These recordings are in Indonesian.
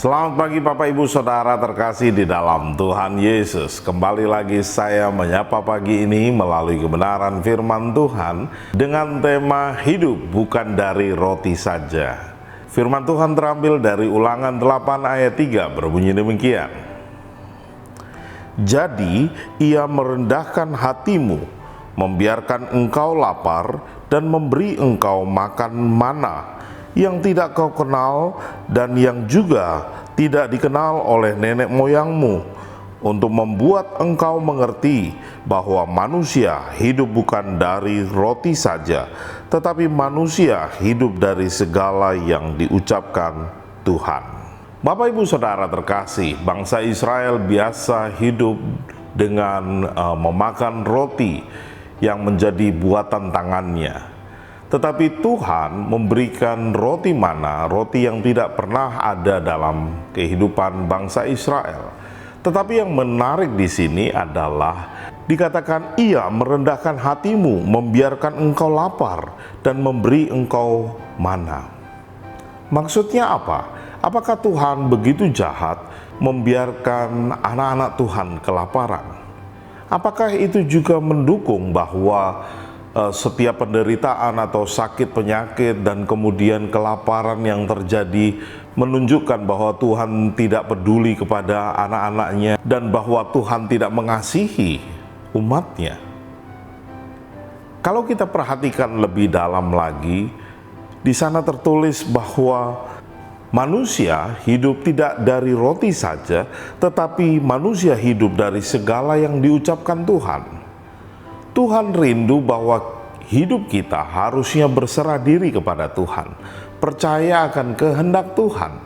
Selamat pagi Bapak Ibu Saudara terkasih di dalam Tuhan Yesus. Kembali lagi saya menyapa pagi ini melalui kebenaran firman Tuhan dengan tema hidup bukan dari roti saja. Firman Tuhan terambil dari Ulangan 8 ayat 3 berbunyi demikian. Jadi ia merendahkan hatimu, membiarkan engkau lapar dan memberi engkau makan mana yang tidak kau kenal dan yang juga tidak dikenal oleh nenek moyangmu, untuk membuat engkau mengerti bahwa manusia hidup bukan dari roti saja, tetapi manusia hidup dari segala yang diucapkan Tuhan. Bapak Ibu Saudara terkasih, bangsa Israel biasa hidup dengan memakan roti yang menjadi buatan tangannya. Tetapi Tuhan memberikan roti mana, roti yang tidak pernah ada dalam kehidupan bangsa Israel. Tetapi yang menarik di sini adalah dikatakan ia merendahkan hatimu, membiarkan engkau lapar dan memberi engkau mana. Maksudnya apa? Apakah Tuhan begitu jahat membiarkan anak-anak Tuhan kelaparan? Apakah itu juga mendukung bahwa setiap penderitaan atau sakit penyakit dan kemudian kelaparan yang terjadi menunjukkan bahwa Tuhan tidak peduli kepada anak-anaknya dan bahwa Tuhan tidak mengasihi umatnya? Kalau kita perhatikan lebih dalam lagi, di sana tertulis bahwa manusia hidup tidak dari roti saja, tetapi manusia hidup dari segala yang diucapkan Tuhan. Tuhan rindu bahwa hidup kita harusnya berserah diri kepada Tuhan, percaya akan kehendak Tuhan,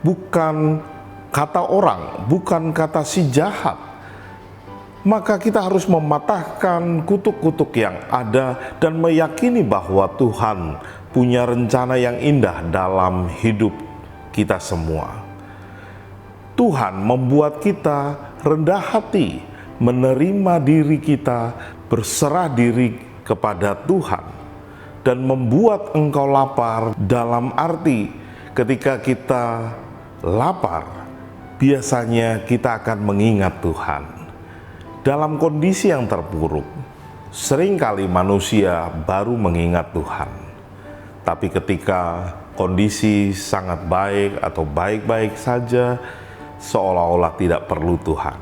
bukan kata orang, bukan kata si jahat. Maka kita harus mematahkan kutuk-kutuk yang ada dan meyakini bahwa Tuhan punya rencana yang indah dalam hidup kita semua. Tuhan membuat kita rendah hati, menerima diri kita, berserah diri kepada Tuhan, dan membuat engkau lapar dalam arti ketika kita lapar, biasanya kita akan mengingat Tuhan. Dalam kondisi yang terpuruk, seringkali manusia baru mengingat Tuhan. Tapi ketika kondisi sangat baik atau baik-baik saja, seolah-olah tidak perlu Tuhan.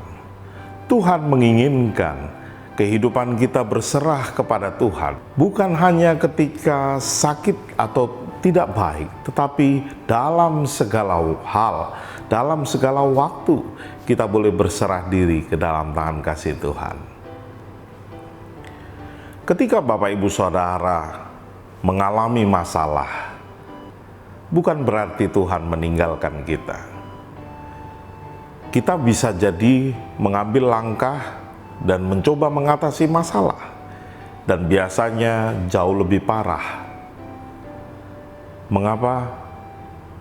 Tuhan menginginkan kehidupan kita berserah kepada Tuhan, bukan hanya ketika sakit atau tidak baik, tetapi dalam segala hal, dalam segala waktu, kita boleh berserah diri ke dalam tangan kasih Tuhan. Ketika Bapak Ibu Saudara mengalami masalah, bukan berarti Tuhan meninggalkan kita. Kita bisa jadi mengambil langkah dan mencoba mengatasi masalah, dan biasanya jauh lebih parah. Mengapa?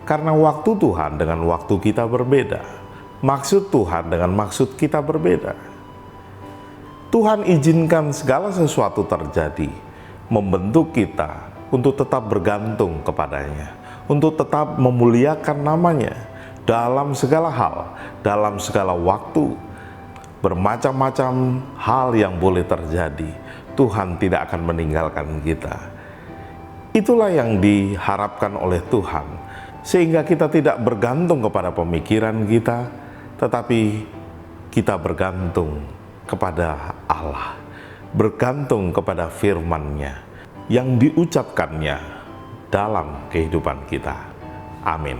Karena waktu Tuhan dengan waktu kita berbeda, maksud Tuhan dengan maksud kita berbeda. Tuhan izinkan segala sesuatu terjadi, membentuk kita untuk tetap bergantung kepadanya, untuk tetap memuliakan namanya dalam segala hal, dalam segala waktu. Bermacam-macam hal yang boleh terjadi, Tuhan tidak akan meninggalkan kita. Itulah yang diharapkan oleh Tuhan, sehingga kita tidak bergantung kepada pemikiran kita, tetapi kita bergantung kepada Allah, bergantung kepada firman-Nya yang diucapkannya dalam kehidupan kita. Amin.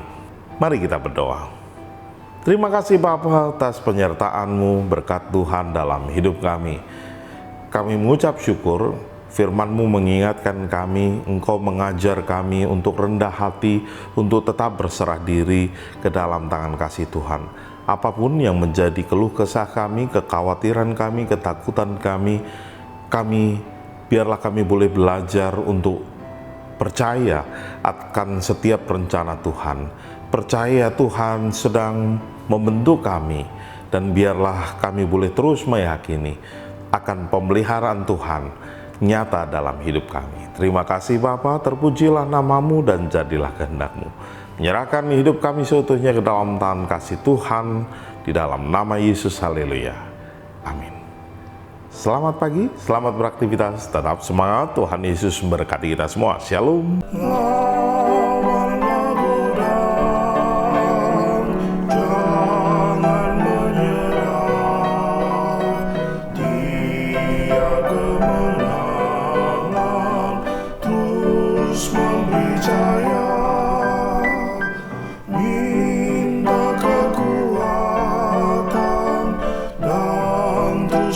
Mari kita berdoa. Terima kasih Bapa atas penyertaan-Mu, berkat Tuhan dalam hidup kami. Kami mengucap syukur, firman-Mu mengingatkan kami, Engkau mengajar kami untuk rendah hati, untuk tetap berserah diri ke dalam tangan kasih Tuhan. Apapun yang menjadi keluh kesah kami, kekhawatiran kami, ketakutan kami, biarlah kami boleh belajar untuk percaya akan setiap rencana Tuhan. Percaya Tuhan sedang membentuk kami, dan biarlah kami boleh terus meyakini akan pemeliharaan Tuhan nyata dalam hidup kami. Terima kasih Bapa, terpujilah nama-Mu dan jadilah kehendak-Mu. menyerahkan hidup kami seutuhnya ke dalam tangan kasih Tuhan, di dalam nama Yesus, haleluya, amin. Selamat pagi, selamat beraktivitas, tetap semangat, Tuhan Yesus memberkati kita semua, shalom.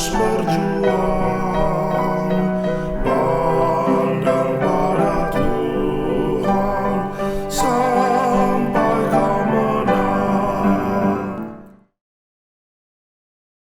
Berjuang